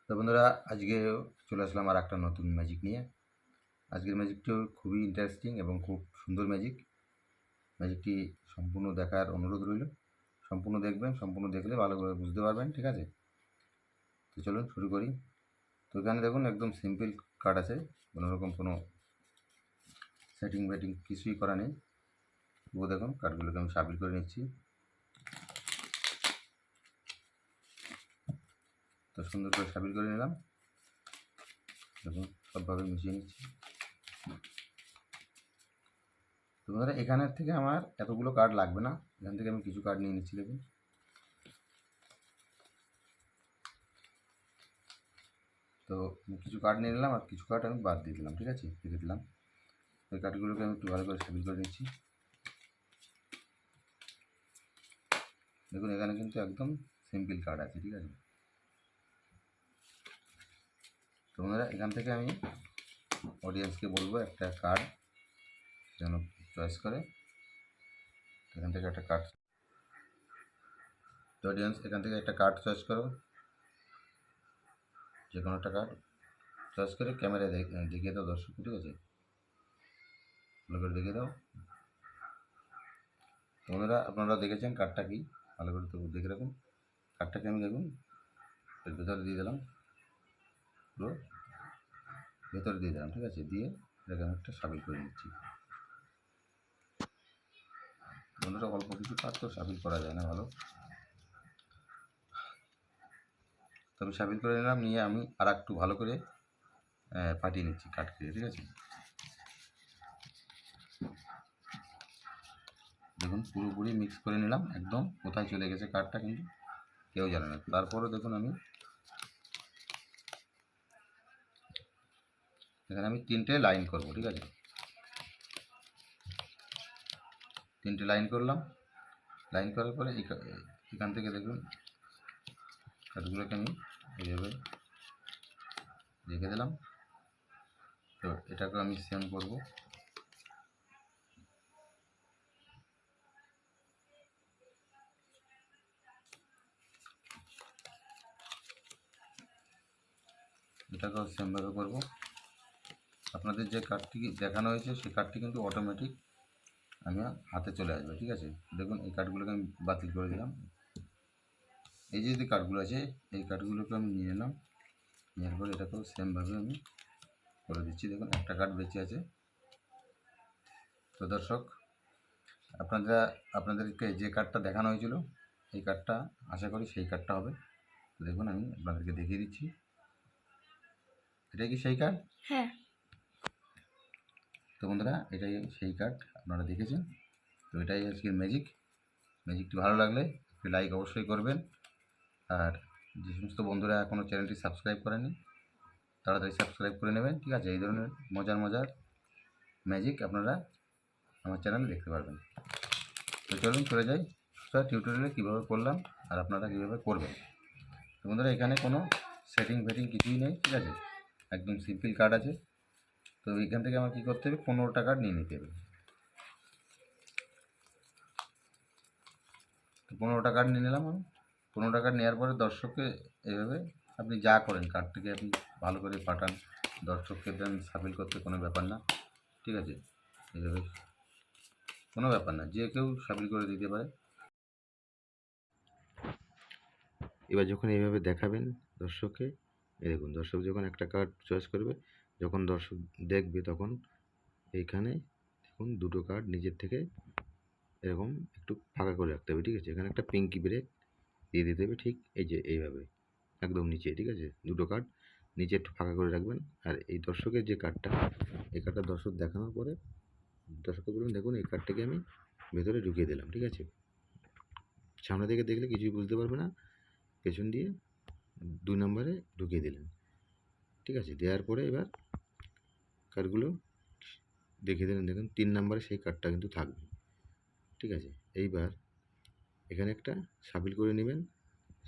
তো বন্ধুরা, আজকে চলে আসলাম আর একটা নতুন ম্যাজিক নিয়ে। আজকের ম্যাজিকটিও খুবই ইন্টারেস্টিং এবং খুব সুন্দর ম্যাজিক। ম্যাজিকটি সম্পূর্ণ দেখার অনুরোধ রইল। সম্পূর্ণ দেখবেন, সম্পূর্ণ দেখলে ভালোভাবে বুঝতে পারবেন, ঠিক আছে? তো চলুন শুরু করি। তো এখানে দেখুন একদম সিম্পল কার্ড আছে, কোনোরকম কোনো সেটিং বেটিং কিছুই করা নেই। তবুও দেখুন কার্ডগুলোকে আমি সাবিল করে নিচ্ছি। তো সুন্দর করে সাবিল করে নিলাম। দেখুন সবভাবে মিশিয়ে নিচ্ছি। তো বন্ধুরা, এখানের থেকে আমার এতগুলো কার্ড লাগবে না, এখান থেকে আমি কিছু কার্ড নিয়ে নিচ্ছি। দেখুন তো কিছু কার্ড নিয়ে নিলাম আর কিছু কার্ড আমি বাদ দিয়ে দিলাম, ঠিক আছে? রেখে দিলাম। ওই কার্ডগুলোকে আমি একটু ভালো করে সাবিল করে নিচ্ছি। দেখুন এখানে কিন্তু একদম সিম্পল কার্ড আছে, ঠিক আছে? তো বন্ধুরা, এখান থেকে আমি অডিয়েন্সকে বলবো একটা কার্ড যেন চয়েস করে। এখান থেকে একটা কার্ড, তো অডিয়েন্স এখান থেকে একটা কার্ড চয়েস করো, যে কোনো একটা কার্ড চয়েস করে ক্যামেরায় দেখিয়ে দাও দর্শক, ঠিক আছে? ভালো করে দেখিয়ে দাও। তো বন্ধুরা, আপনারা দেখেছেন কার্ডটা কি, ভালো করে তো দেখে রাখুন। কার্ডটাকে আমি দেখুন এর ভেতরে দিয়ে দিলাম, পুরো ভেতরে দিয়ে দিলাম, ঠিক আছে? দিয়ে এটাকে আমি একটা সাবিল করে নিচ্ছি। বন্ধুরা, অল্প কিছু কাজ তো সাবিল করা যায় না ভালো। তো আমি সাবিল করে নিলাম, নিয়ে আমি আর একটু ভালো করে ফাটিয়ে নিচ্ছি কাঠকে, ঠিক আছে? দেখুন পুরোপুরি মিক্স করে নিলাম, একদম কোথায় চলে গেছে কাঠটা কিন্তু কেউ জানে না। তারপরে দেখুন আমি এখানে তিনটে লাইন করব, ঠিক আছে? তিনটে লাইন করলাম। লাইন করার পরে এখান থেকে দেখুন কাঠগুলোকে আমি এইভাবে রেখে দিলাম। তো এটাকে আমি সেম করব। এটাকেও সেমভাবে করব। আপনাদের যে কার্ডটি দেখানো হয়েছে সেই কার্ডটি কিন্তু অটোমেটিক আমি হাতে চলে আসবে, ঠিক আছে? দেখুন এই কার্ডগুলোকে আমি বাতিল করে দিলাম। এই যে কার্ডগুলো আছে এই কার্ডগুলোকে আমি নিয়ে নিলাম, নেওয়ার পর এটাকেও সেমভাবে আমি করে দিচ্ছি। দেখুন একটা কার্ড বেঁচে আছে। তো দর্শক, আপনাদেরকে যে কার্ডটা দেখানো হয়েছিল এই কার্ডটা আশা করি সেই কার্ডটা হবে। দেখুন আমি আপনাদেরকে দেখিয়ে দিচ্ছি। এটা কি সেই কার্ড? হ্যাঁ। তো বন্ধুরা, এটাই সেই কার্ড আপনারা দেখেছেন। তো এটাই আজকের ম্যাজিকটি ভালো লাগলে একটি লাইক অবশ্যই করবেন। আর যে সমস্ত বন্ধুরা এখনও চ্যানেলটি সাবস্ক্রাইব করেনি তাড়াতাড়ি সাবস্ক্রাইব করে নেবেন, ঠিক আছে? এই ধরনের মজার মজার ম্যাজিক আপনারা আমার চ্যানেলে দেখতে পারবেন। তো চলুন চলে যাই স্যার টিউটোরিয়ালে কীভাবে করলাম আর আপনারা কীভাবে করবেন। তো বন্ধুরা, এখানে কোনো সেটিং ফেটিং কিছুই নেই, ঠিক আছে? একদম সিম্পল কার্ড আছে। তো এখান থেকে আমার কী করতে হবে, 15টা কার্ড নিয়ে নিতে হবে। তো 15টা কার্ড নিয়ে নিলাম আমি। 15টা কার্ড নেওয়ার পরে দর্শককে এইভাবে আপনি যা করেন কার্ডটিকে আপনি ভালো করে পাঠান, দর্শককে দেন সাবিল করতে, কোনো ব্যাপার না, ঠিক আছে? এইভাবে কোনো ব্যাপার না, যে কেউ সাবিল করে দিতে পারে। এবার যখন এইভাবে দেখাবেন দর্শককে, এই দেখুন দর্শক যখন একটা কার্ড চয়েস করবে, যখন দর্শক দেখবে তখন এইখানে দেখুন দুটো কার্ড নিজের থেকে এরকম একটু ফাঁকা করে রাখতে হবে, ঠিক আছে? এখানে একটা পিঙ্কি ব্রেক দিয়ে দিতে হবে, ঠিক এই যে এইভাবে একদম নিচে, ঠিক আছে? দুটো কার্ড নিচে একটু ফাঁকা করে রাখবেন। আর এই দর্শকের যে কার্ডটা, এই কার্ডটা দর্শক দেখানোর পরে দর্শককে বলুন দেখুন এই কার্ডটাকে আমি ভেতরে ঢুকিয়ে দিলাম, ঠিক আছে? সামনে থেকে দেখলে কিছুই বুঝতে পারবে না, পেছন দিয়ে 2 নম্বরে ঢুকিয়ে দিলেন, ঠিক আছে? দেওয়ার পরে এবার কার্ডগুলো দেখিয়ে দিলেন, দেখুন 3 নম্বরে সেই কার্ডটা কিন্তু থাকবে, ঠিক আছে? এইবার এখানে একটা সাবিল করে নেবেন।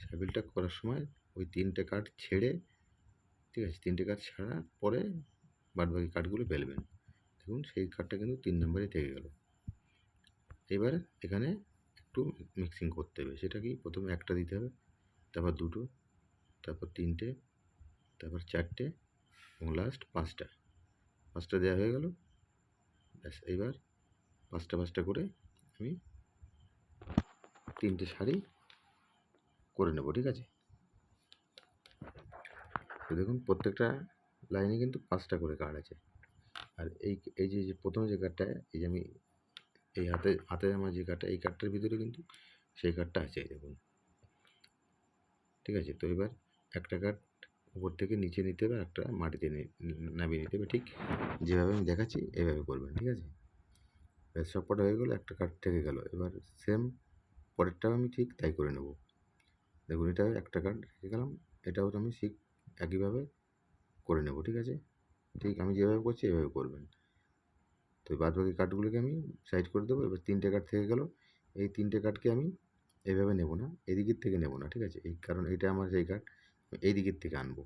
সাবিলটা করার সময় ওই 3টে কার্ড ছেড়ে, ঠিক আছে? 3টে কার্ড ছাড়ার পরে বাদবাকি কার্ডগুলো ফেলবেন। দেখুন সেই কার্ডটা কিন্তু 3 নম্বরে থেকে গেল। এবার এখানে একটু মিক্সিং করতে হবে। সেটা কি, প্রথমে একটা দিতে হবে, তারপর 2টো, তারপর 3টে, তারপর 4টে এবং লাস্ট 5টা দেওয়া হয়ে গেল। ব্যাস এইবার 5টা করে আমি 3টে শাড়ি করে নেব, ঠিক আছে। তো দেখুন প্রত্যেকটা লাইনে কিন্তু 5টা করে কার্ড আছে। আর এই যে প্রথম যে কার্ডটা, এই যে আমি এই হাতে আমার যে কার্ডটা, এই কার্ডটার ভিতরে কিন্তু সেই কার্ডটা আছে, দেখুন, ঠিক আছে। তো এবার একটা কার্ড উপর থেকে নিচে নিতে হবে, একটা মাটিতে নামিয়ে নিতে হবে, ঠিক যেভাবে আমি দেখাচ্ছি এভাবে করবেন, ঠিক আছে। ব্যাস সবকটা হয়ে গেলো, একটা কার্ড থেকে গেল। এবার সেম পরেরটাও আমি ঠিক তাই করে নেব। দেখুন এটা একটা কার্ড রেখে গেলাম, এটাও আমি ঠিক একইভাবে করে নেব, ঠিক আছে। ঠিক আমি যেভাবে করছি এভাবে করবেন। তো বাদ বাকি কার্ডগুলোকে আমি সাইড করে দেবো। এবার 3টে কার্ড থেকে গেল, এই 3টে কার্ডকে আমি এইভাবে নেব না, এদিকের থেকে নেব না, ঠিক আছে। এই কারণ এটা আমার সেই কার্ড, এই দিকের থেকে আনবো,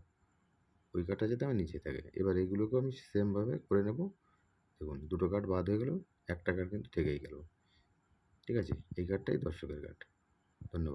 ওই কার্ডটা যাতে আমার নিচে থাকে। এবার এইগুলোকেও আমি সেমভাবে করে নেব। দেখুন 2টো কার্ড বাদ হয়ে গেল, একটা কার্ড কিন্তু থেকেই গেল, ঠিক আছে। এই কার্ডটাই দর্শকের কার্ড। ধন্যবাদ।